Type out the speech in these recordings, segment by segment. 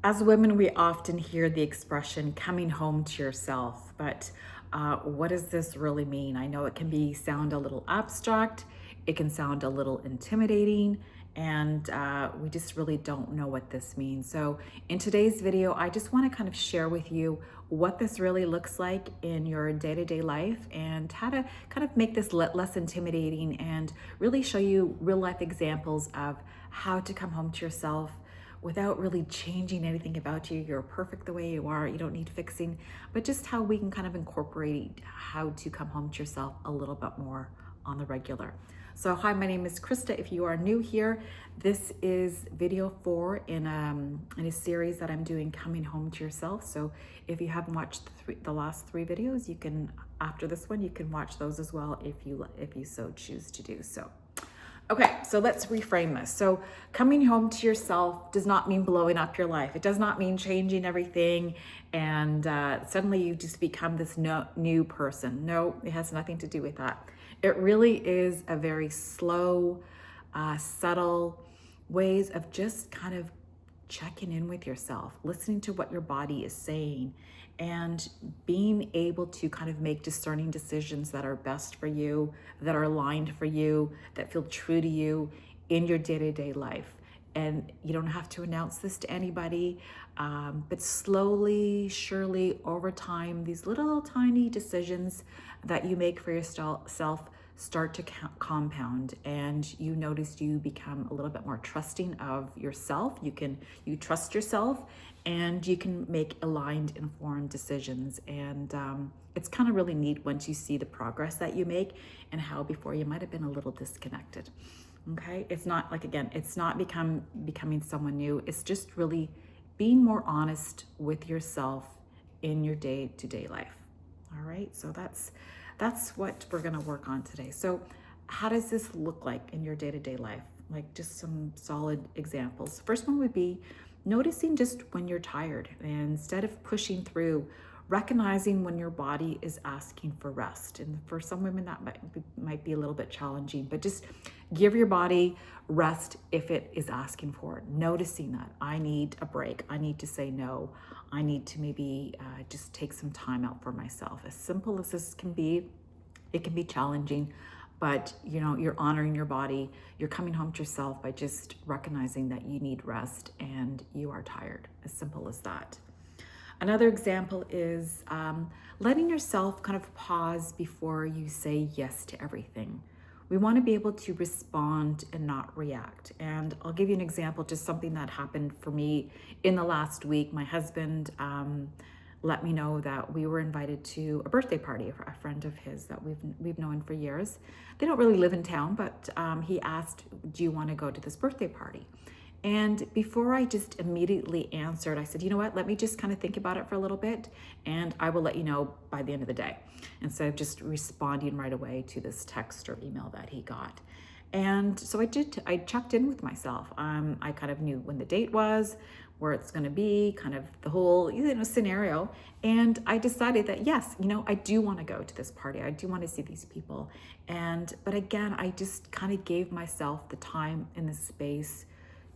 As women, we often hear the expression coming home to yourself, but what does this really mean? I know it can sound a little abstract, it can sound a little intimidating, and we just really don't know what this means. So in today's video, I just want to kind of share with you what this really looks like in your day-to-day life and how to kind of make this less intimidating and really show you real life examples of how to come home to yourself without really changing anything about you. You're perfect the way you are. You don't need fixing, but just how we can kind of incorporate how to come home to yourself a little bit more on the regular. So hi, my name is Krista. If you are new here, this is video 4 in a series that I'm doing, Coming Home to Yourself. So if you haven't watched the last 3 videos, you can, after this one, you can watch those as well if you so choose to do so. Okay, so let's reframe this. So coming home to yourself does not mean blowing up your life. It does not mean changing everything and suddenly you just become this new person. No, it has nothing to do with that. It really is a very slow, subtle ways of just kind of checking in with yourself, listening to what your body is saying, and being able to kind of make discerning decisions that are best for you, that are aligned for you, that feel true to you in your day-to-day life. And you don't have to announce this to anybody, but slowly, surely, over time, these little tiny decisions that you make for yourself start to compound, and you notice you become a little bit more trusting of yourself. You trust yourself, and you can make aligned, informed decisions. And it's kind of really neat once you see the progress that you make and how before you might have been a little disconnected. Okay, it's not like, again, it's not becoming someone new. It's just really being more honest with yourself in your day-to-day life. All right, so that's what we're going to work on today. So how does this look like in your day-to-day life? Like just some solid examples. First one would be noticing just when you're tired, and instead of pushing through, recognizing when your body is asking for rest. And for some women that might be a little bit challenging, but just give your body rest if it is asking for it. Noticing that I need a break, I need to say no, I need to maybe just take some time out for myself. As simple as this can be, it can be challenging, but you're honoring your body. You're coming home to yourself by just recognizing that you need rest and you are tired. As simple as that. Another example is letting yourself kind of pause before you say yes to everything. We want to be able to respond and not react. And I'll give you an example, just something that happened for me in the last week. My husband let me know that we were invited to a birthday party for a friend of his that we've known for years. They don't really live in town, but he asked, do you want to go to this birthday party? And before I just immediately answered, I said, you know what, let me just kind of think about it for a little bit, and I will let you know by the end of the day, instead of just responding right away to this text or email that he got. And so I checked in with myself. I kind of knew when the date was, where it's going to be, kind of the whole scenario. And I decided that yes, I do want to go to this party. I do want to see these people. But again, I just kind of gave myself the time and the space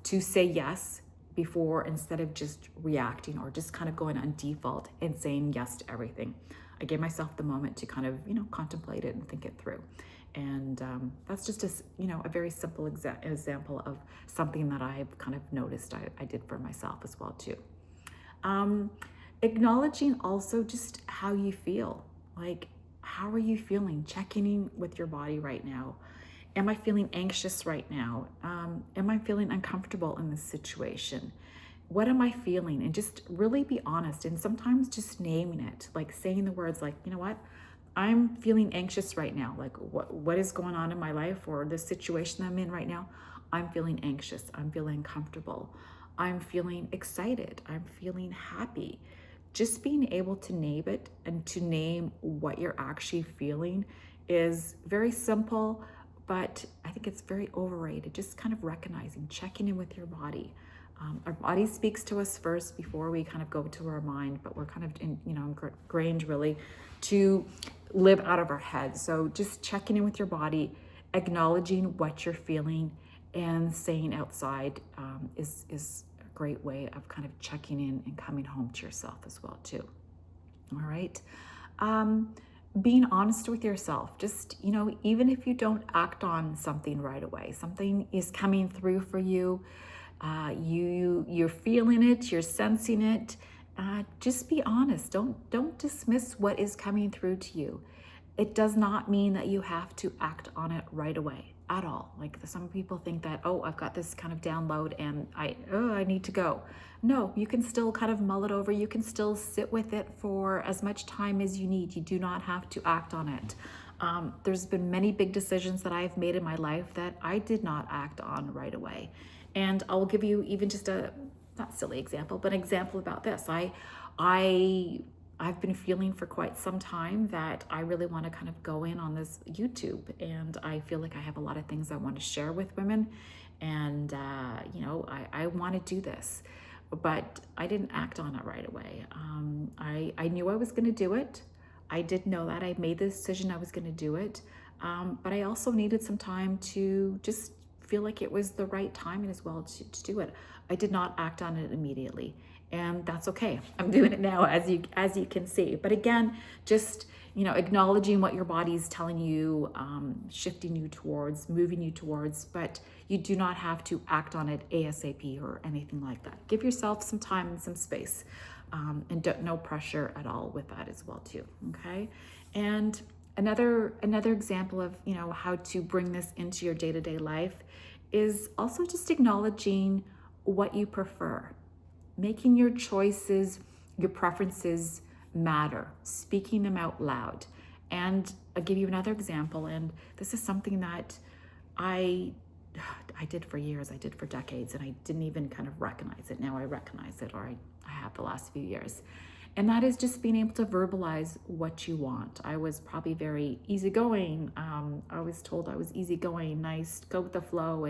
to say yes before, instead of just reacting or just kind of going on default and saying yes to everything. I gave myself the moment to kind of, contemplate it and think it through. And that's just a very simple example of something that I've kind of noticed I did for myself as well too. Acknowledging also just how you feel. Like, how are you feeling? Checking in with your body right now. Am I feeling anxious right now? Am I feeling uncomfortable in this situation? What am I feeling? And just really be honest. And sometimes just naming it, like saying the words like, you know what? I'm feeling anxious right now. Like what is going on in my life or the situation I'm in right now? I'm feeling anxious. I'm feeling uncomfortable. I'm feeling excited. I'm feeling happy. Just being able to name it and to name what you're actually feeling is very simple, but I think it's very overrated. Just kind of recognizing, checking in with your body. Our body speaks to us first before we kind of go to our mind, but we're kind of ingrained really to live out of our heads. So just checking in with your body, acknowledging what you're feeling, and saying outside is great way of kind of checking in and coming home to yourself as well too. All right. Being honest with yourself, just, even if you don't act on something right away, something is coming through for you, you're feeling it, you're sensing it. Just be honest. Don't dismiss what is coming through to you. It does not mean that you have to act on it right away at all. Like some people think that, oh, I've got this kind of download and I need to go. No, you can still kind of mull it over. You can still sit with it for as much time as you need. You do not have to act on it. There's been many big decisions that I've made in my life that I did not act on right away. And I'll give you even just a not silly example, but an example about this. I've been feeling for quite some time that I really want to kind of go in on this YouTube, and I feel like I have a lot of things I want to share with women, and I want to do this, but I didn't act on it right away. I knew I was going to do it. I did know that. I made the decision I was going to do it, but I also needed some time to just feel like it was the right timing as well to do it. I did not act on it immediately, and that's okay. I'm doing it now, as you can see. But again, just acknowledging what your body's telling you, shifting you towards, moving you towards, but you do not have to act on it ASAP or anything like that. Give yourself some time and some space, and no pressure at all with that as well too. Okay, and another example of how to bring this into your day-to-day life is also just acknowledging what you prefer, making your choices, your preferences matter, speaking them out loud. And I'll give you another example, and this is something that I did for years, I did for decades, and I didn't even kind of recognize it. Now I recognize it, or I have the last few years. And that is just being able to verbalize what you want. I was probably very easygoing. I was told I was easygoing, nice, go with the flow,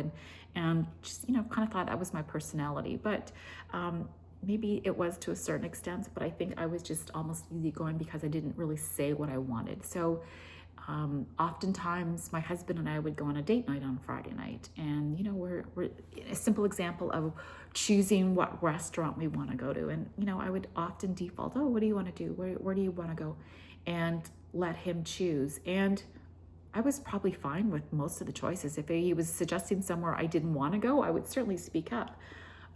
and just kind of thought that was my personality. But maybe it was to a certain extent. But I think I was just almost easygoing because I didn't really say what I wanted. So oftentimes my husband and I would go on a date night on Friday night, and we're a simple example of choosing what restaurant we want to go to, and I would often default, oh, what do you want to do, where do you want to go, and let him choose. And I was probably fine with most of the choices. If he was suggesting somewhere I didn't want to go, I would certainly speak up.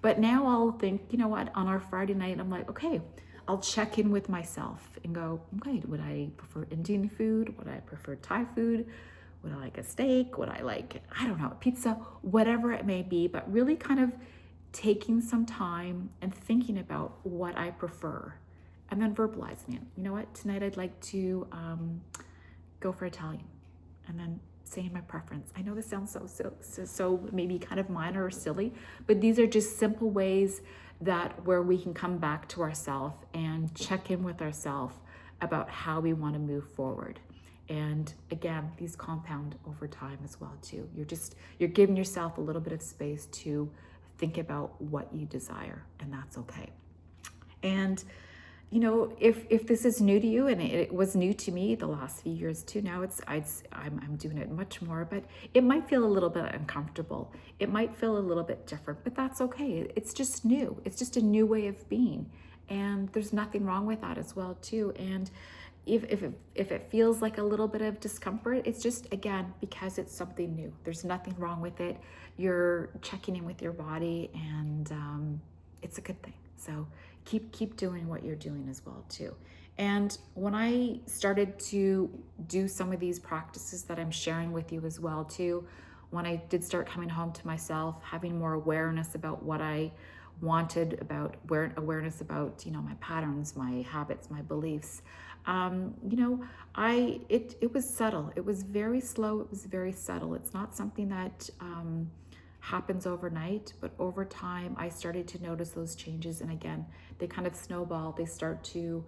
But now I'll think, what, on our Friday night, I'm like, okay, I'll check in with myself and go, okay, would I prefer Indian food? Would I prefer Thai food? Would I like a steak? Would I like, I don't know, pizza, whatever it may be, but really kind of taking some time and thinking about what I prefer and then verbalizing it. You know what, tonight I'd like to go for Italian, and then saying my preference. I know this sounds so maybe kind of minor or silly, but these are just simple ways where we can come back to ourselves and check in with ourselves about how we want to move forward. And again, these compound over time as well too. You're giving yourself a little bit of space to think about what you desire, and that's okay. And if this is new to you, and it was new to me the last few years too, now I'm doing it much more, but it might feel a little bit uncomfortable. It might feel a little bit different, but that's okay. It's just new. It's just a new way of being, and there's nothing wrong with that as well too. And if it feels like a little bit of discomfort, it's just, again, because it's something new. There's nothing wrong with it. You're checking in with your body, and it's a good thing. So keep doing what you're doing as well too. And when I started to do some of these practices that I'm sharing with you as well too, when I did start coming home to myself, having more awareness about what I wanted, about awareness about my patterns, my habits, my beliefs, it was subtle. It was very slow. It was very subtle. It's not something that happens overnight, but over time I started to notice those changes, and again, they kind of snowball. They start to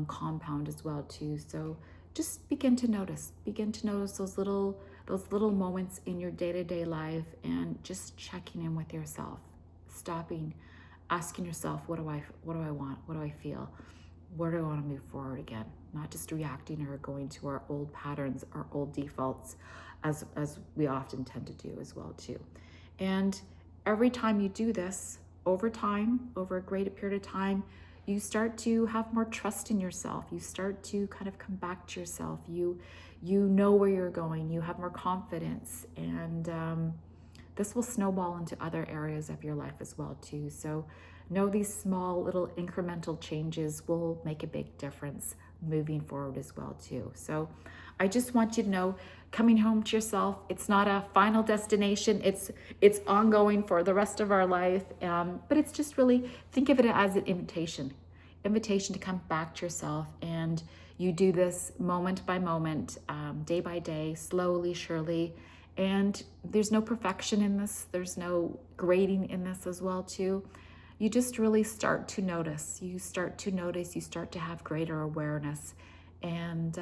compound as well too. So just begin to notice those little moments in your day-to-day life, and just checking in with yourself, stopping, asking yourself, what do I want? What do I feel? Where do I want to move forward again? Not just reacting or going to our old patterns, our old defaults, as we often tend to do as well too. And every time you do this, over time, over a great period of time, you start to have more trust in yourself. You start to kind of come back to yourself. You know where you're going. You have more confidence, and this will snowball into other areas of your life as well too. So know these small little incremental changes will make a big difference moving forward as well too. So I just want you to know, coming home to yourself, it's not a final destination. It's ongoing for the rest of our life. But it's just really, think of it as an invitation to come back to yourself. And you do this moment by moment, day by day, slowly, surely. And there's no perfection in this. There's no grading in this as well too. You just really start to notice. You start to have greater awareness. And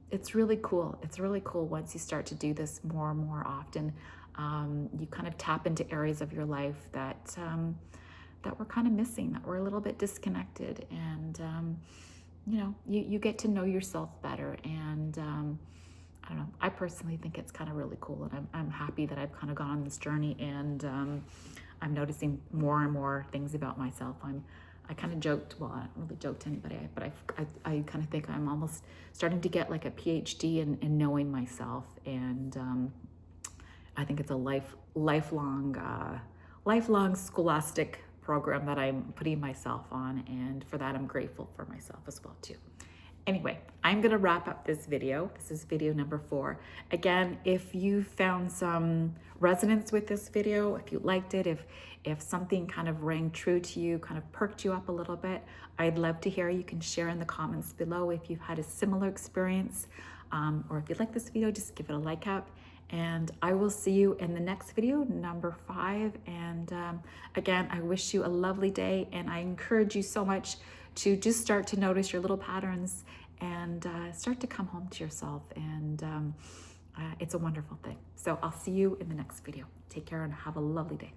it's really cool. It's really cool once you start to do this more and more often. You kind of tap into areas of your life that that we're kind of missing, that we're a little bit disconnected. And you get to know yourself better. And I don't know, I personally think it's kind of really cool, and I'm happy that I've kind of gone on this journey, and I'm noticing more and more things about myself. I kind of joked, well, I don't really joke to anybody, but I kind of think I'm almost starting to get like a PhD in knowing myself, and I think it's a lifelong scholastic program that I'm putting myself on, and for that I'm grateful for myself as well too. Anyway, I'm gonna wrap up this video. This is video number 4. Again, if you found some resonance with this video, if you liked it, if something kind of rang true to you, kind of perked you up a little bit, I'd love to hear. You can share in the comments below if you've had a similar experience, or if you like this video, just give it a like up. And I will see you in the next video, number 5. And again, I wish you a lovely day, and I encourage you so much to just start to notice your little patterns and start to come home to yourself. And it's a wonderful thing. So I'll see you in the next video. Take care and have a lovely day.